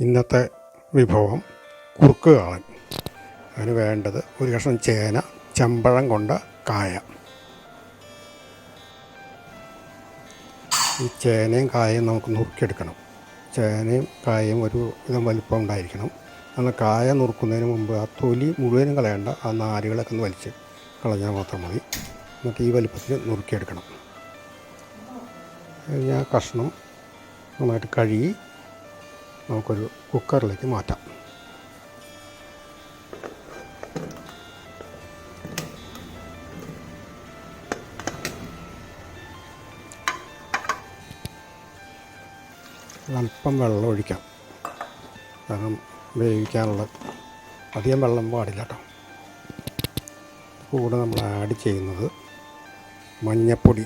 ഇന്നത്തെ വിഭവം കുറുക്ക് കാളൻ. അതിന് വേണ്ടത് ഒരു കഷ്ണം ചേന, ചമ്പഴം കൊണ്ട കായ. ഈ ചേനയും കായയും നമുക്ക് നുറുക്കിയെടുക്കണം. ചേനയും കായയും ഒരു വിധം വലിപ്പം ഉണ്ടായിരിക്കണം. എന്നാൽ കായ നുറുക്കുന്നതിന് മുമ്പ് ആ തൊലി മുഴുവനും കളയേണ്ട, ആ നാരുകളൊക്കെ ഒന്ന് വലിച്ച് കളഞ്ഞാൽ മാത്രം മതി. എന്നിട്ട് ഈ വലിപ്പത്തിൽ നുറുക്കിയെടുക്കണം. ഞാൻ കഷ്ണം നന്നായിട്ട് കഴുകി നമുക്കൊരു കുക്കറിലേക്ക് മാറ്റാം. അല്പം വെള്ളം ഒഴിക്കാം, കാരണം വേവിക്കാനുള്ള അധികം വെള്ളം പാടില്ല കേട്ടോ. കൂടെ നമ്മൾ ആഡ് ചെയ്യുന്നത് മഞ്ഞൾപ്പൊടി,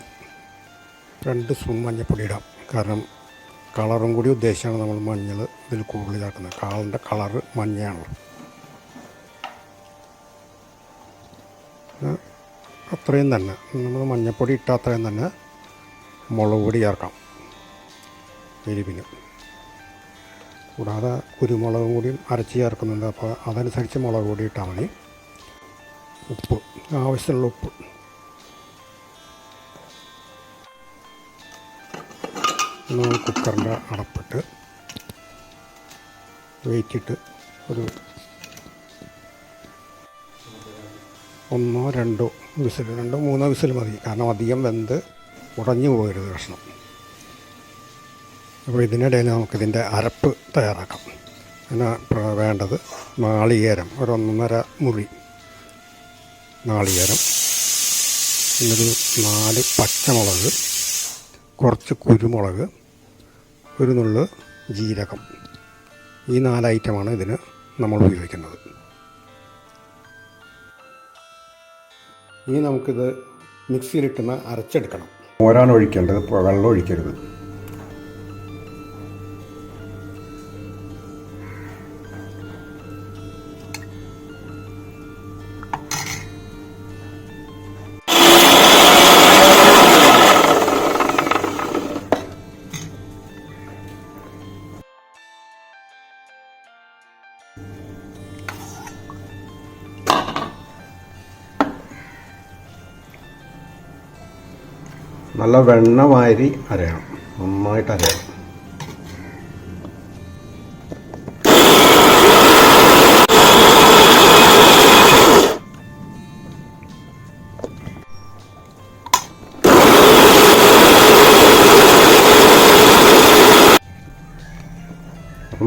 2 സ്പൂൺ മഞ്ഞൾപ്പൊടി ഇടാം. കാരണം കളറും കൂടി ഉദ്ദേശിച്ചാണ് നമ്മൾ മഞ്ഞൾ ഇതിൽ കൂടുതൽ ചേർക്കുന്നത്. കാളിൻ്റെ കളറ് മഞ്ഞയാണല്ലോ. അത്രയും തന്നെ നമ്മൾ മഞ്ഞൾപ്പൊടി ഇട്ടാൽ അത്രയും തന്നെ മുളക് പൊടി ചേർക്കാം എരിവിന്. കൂടാതെ കുരുമുളകും കൂടിയും അരച്ച് ചേർക്കുന്നുണ്ട്, അപ്പോൾ അതനുസരിച്ച് മുളക് പൊടി ഇട്ടാൽ മതി. ഉപ്പ്, ആവശ്യമുള്ള ഉപ്പ്. നമ്മൾ കുക്കറിൻ്റെ അടപ്പിട്ട് വെയിറ്റിട്ട് ഒരു 1-2 വിസിൽ, 2-3 വിസിൽ മതി. കാരണം അധികം വെന്ത് ഉടഞ്ഞു പോകരുത് കഷ്ണം. അപ്പോൾ ഇതിനിടയിൽ നമുക്കിതിൻ്റെ അരപ്പ് തയ്യാറാക്കാം. അതിന് വേണ്ടത് നാളികേരം, ഒരു 1.5 മുറി നാളികേരം, പിന്നൊരു 4 പച്ചമുളക്, കുറച്ച് കുരുമുളക്, ഒരു നുള്ള് ജീരകം. ഈ 4 ഐറ്റമാണ് ഇതിന് നമ്മൾ ഉപയോഗിക്കുന്നത്. ഇനി നമുക്കിത് മിക്സിയിലിട്ടൊന്ന് അരച്ചെടുക്കണം. മോരാണ് ഒഴിക്കേണ്ടത്, വെള്ളം ഒഴിക്കരുത്. നല്ല വെണ്ണ വാരി അരയണം, നന്നായിട്ട് അരയണം.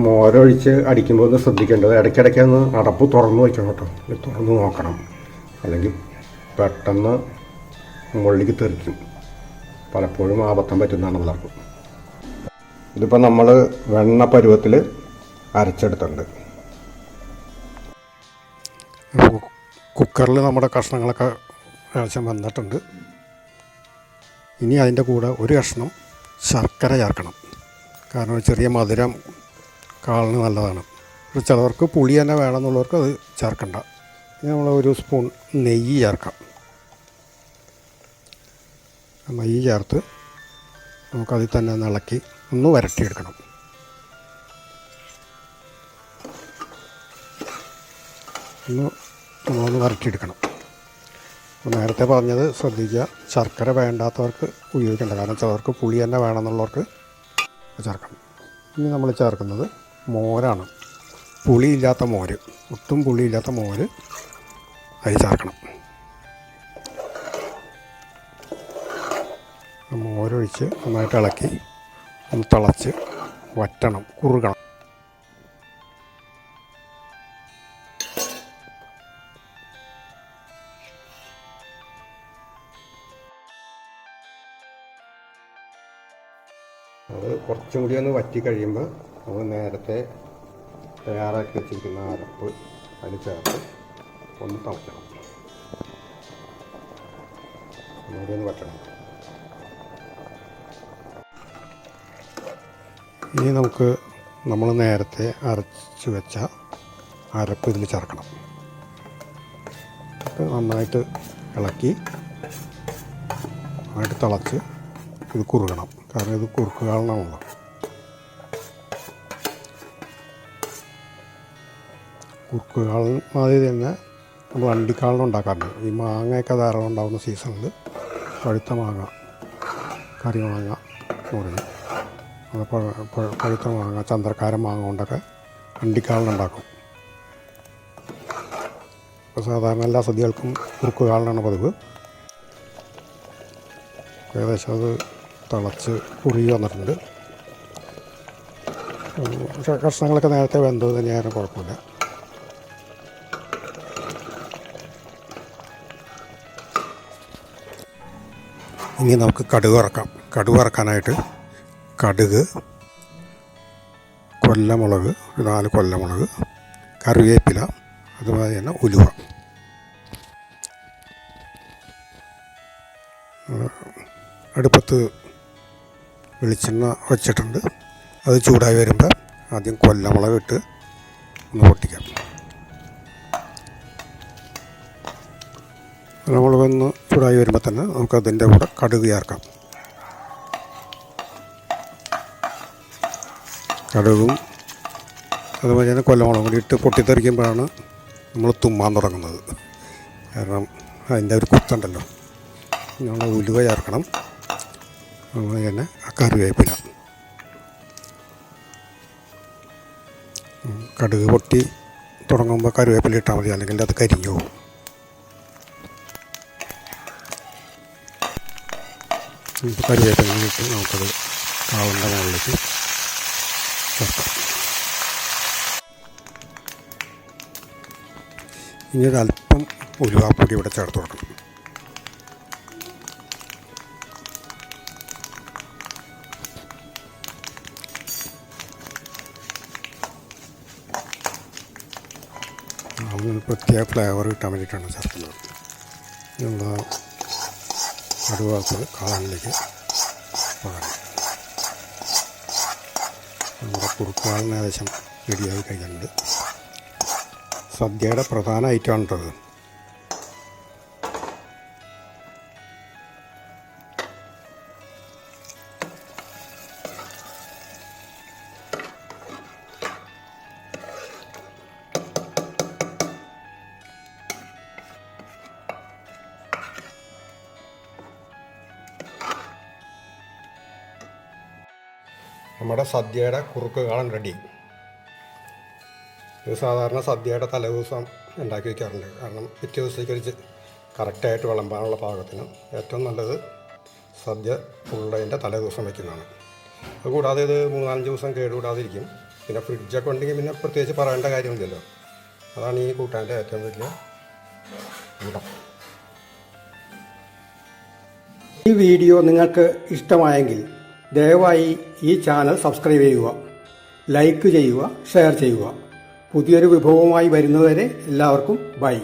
മോരൊഴിച്ച് അടിക്കുമ്പോൾ ഒന്ന് ശ്രദ്ധിക്കേണ്ടത്, ഇടയ്ക്കിടയ്ക്ക് ഒന്ന് അടപ്പ് തുറന്ന് വയ്ക്കണം കേട്ടോ. തുറന്ന് നോക്കണം, അല്ലെങ്കിൽ പെട്ടെന്ന് മുകളിലേക്ക് തെറിക്കും. പലപ്പോഴും ആപത്തം പറ്റുന്നതാണ് എല്ലാവർക്കും. ഇതിപ്പോൾ നമ്മൾ വെണ്ണ പരുവത്തിൽ അരച്ചെടുത്തിട്ടുണ്ട്. കുക്കറിൽ നമ്മുടെ കഷ്ണങ്ങളൊക്കെ ഏകദേശം വന്നിട്ടുണ്ട്. ഇനി അതിൻ്റെ കൂടെ ഒരു കഷ്ണം ശർക്കര ചേർക്കണം. കാരണം ഒരു ചെറിയ മധുരം കാളിന് നല്ലതാണ്. ചിലവർക്ക് പുളി തന്നെ വേണമെന്നുള്ളവർക്ക് അത് ചേർക്കണ്ട. ഇനി നമ്മൾ ഒരു സ്പൂൺ നെയ്യ് ചേർക്കാം. നെയ്യ് ചേർത്ത് നമുക്കതിൽ തന്നെ ഒന്ന് ഇളക്കി ഒന്ന് വരട്ടിയെടുക്കണം. നമ്മളൊന്ന് വരട്ടിയെടുക്കണം. നേരത്തെ പറഞ്ഞത് ശ്രദ്ധിക്കുക, ശർക്കര വേണ്ടാത്തവർക്ക് ഉപയോഗിക്കേണ്ട. കാരണം ചിലവർക്ക് പുളി തന്നെ വേണമെന്നുള്ളവർക്ക് ചേർക്കണം. ഇനി നമ്മൾ ചേർക്കുന്നത് മോരാണ്. പുളിയില്ലാത്ത മോര്, ഒട്ടും പുളിയില്ലാത്ത മോര് അതിൽ ചേർക്കണം. മോരൊഴിച്ച് നന്നായിട്ട് ഇളക്കി ഒന്ന് തിളച്ച് വറ്റണം, കുറുകണം. അത് കുറച്ചും കൂടി ഒന്ന് വറ്റി കഴിയുമ്പോൾ നമ്മൾ നേരത്തെ തയ്യാറാക്കി വെച്ചിരിക്കുന്ന അരപ്പ് അതിൽ ചേർത്ത് ഒന്ന് തിളയ്ക്കണം, ഒന്നുകൂടി ഒന്ന് വറ്റണം. ഇനി നമുക്ക് നമ്മൾ നേരത്തെ അരച്ച് വെച്ച അരപ്പ് ഇതിൽ ചേർക്കണം. നന്നായിട്ട് ഇളക്കി നന്നായിട്ട് തിളച്ച് ഇത് കുറുകണം. കാരണം ഇത് കുറുക്ക് കാളനാണല്ലോ. കുറുക്കുകാളൻ മാതിരി തന്നെ നമ്മൾ അണ്ടിക്കാളൻ ഉണ്ടാക്കാറുണ്ട്. ഈ മാങ്ങയൊക്കെ ധാരാളം ഉണ്ടാകുന്ന സീസണിൽ പഴുത്ത മാങ്ങ, കറിമാങ്ങ എന്ന് പറയും, പഴുത്ത മാങ്ങ, ചന്ദ്രക്കാരൻ മാങ്ങ കൊണ്ടൊക്കെ അണ്ടിക്കാളൻ ഉണ്ടാക്കും. ഇപ്പോൾ സാധാരണ എല്ലാ സദ്യകൾക്കും കുറുക്കുകാളനാണ് പതിവ്. ഏകദേശം അത് തിളച്ച് കുറുകി വന്നിട്ടുണ്ട്. പക്ഷേ കഷ്ണങ്ങളൊക്കെ നേരത്തെ വെന്തത് തന്നെയായിരുന്നു, കുഴപ്പമില്ല. ഇനി നമുക്ക് കടുക് വറക്കാം. കടുക് വറക്കാനായിട്ട് കടുക്, കൊല്ലമുളക്, 4 കൊല്ലമുളക്, കറിവേപ്പില, അതുമാതിരി തന്നെ ഉലുവ. അടുപ്പത്ത് വെളിച്ചെണ്ണ വച്ചിട്ടുണ്ട്. അത് ചൂടായി വരുമ്പോൾ ആദ്യം കൊല്ലമുളക് ഇട്ട് ഒന്ന് പൊട്ടിക്കാം. കൊല്ലമുളകൊന്ന് ചൂടായി വരുമ്പോൾ തന്നെ നമുക്കതിൻ്റെ കൂടെ കടുക് ചേർക്കാം. കടുകും അതുപോലെ തന്നെ കൊല്ലമുളകും കൂടി ഇട്ട് പൊട്ടിത്തെറിക്കുമ്പോഴാണ് നമ്മൾ തുമ്മാൻ തുടങ്ങുന്നത്. കാരണം അതിൻ്റെ ഒരു കുത്തുണ്ടല്ലോ. നമ്മൾ ഉലുവ ചേർക്കണം. അതുപോലെ തന്നെ കറിവേപ്പില. കടുക് പൊട്ടി തുടങ്ങുമ്പോൾ കറിവേപ്പില ഇട്ടാൽ മതി, അല്ലെങ്കിൽ അത് കരിഞ്ഞു പോകും. കറിവേപ്പില ഇട്ട് നമുക്കത് കാളൻ്റെ മുകളിലേക്ക് ചേർക്കാം. ഇനി ഒരല്പം ഉലുവാപ്പൊടി ഇവിടെ ചേർത്ത് കൊടുക്കണം. അതിന് പ്രത്യേക ഫ്ലേവർ കിട്ടാൻ വേണ്ടിയിട്ടാണ് ചേർക്കുന്നത്. നമ്മൾ കടുവാത്തത് കാളനിലേക്ക് പകരം. നമ്മുടെ കുറുക്കുകാളൻ ഏകദേശം റെഡിയായി കഴിഞ്ഞിട്ടുണ്ട്. സദ്യയുടെ പ്രധാന ഐറ്റമാണ് കേട്ടത്. നമ്മുടെ സദ്യയുടെ കുറുക്കുകാളൻ റെഡി. ഇത് സാധാരണ സദ്യയുടെ തലേദിവസം ഉണ്ടാക്കി വയ്ക്കാറുണ്ട്. കാരണം പിറ്റേ ദിവസത്തേക്ക് കറക്റ്റായിട്ട് വിളമ്പാനുള്ള പാകത്തിന് ഏറ്റവും നല്ലത് സദ്യ ഉള്ളതിൻ്റെ തലേദിവസം വയ്ക്കുന്നതാണ്. അതുകൂടാതെ ഇത് 3-4 ദിവസം കേടുകൂടാതിരിക്കും. പിന്നെ ഫ്രിഡ്ജൊക്കെ ഉണ്ടെങ്കിൽ പിന്നെ പ്രത്യേകിച്ച് പറയേണ്ട കാര്യമില്ലല്ലോ. അതാണ് ഈ കൂട്ടാൻ്റെ ഏറ്റവും വലിയ ഗുണം. ഈ വീഡിയോ നിങ്ങൾക്ക് ഇഷ്ടമായെങ്കിൽ ദയവായി ഈ ചാനൽ സബ്സ്ക്രൈബ് ചെയ്യുക, ലൈക്ക് ചെയ്യുക, ഷെയർ ചെയ്യുക. പുതിയൊരു വിഭവവുമായി വരുന്നതുവരെ എല്ലാവർക്കും ബൈ.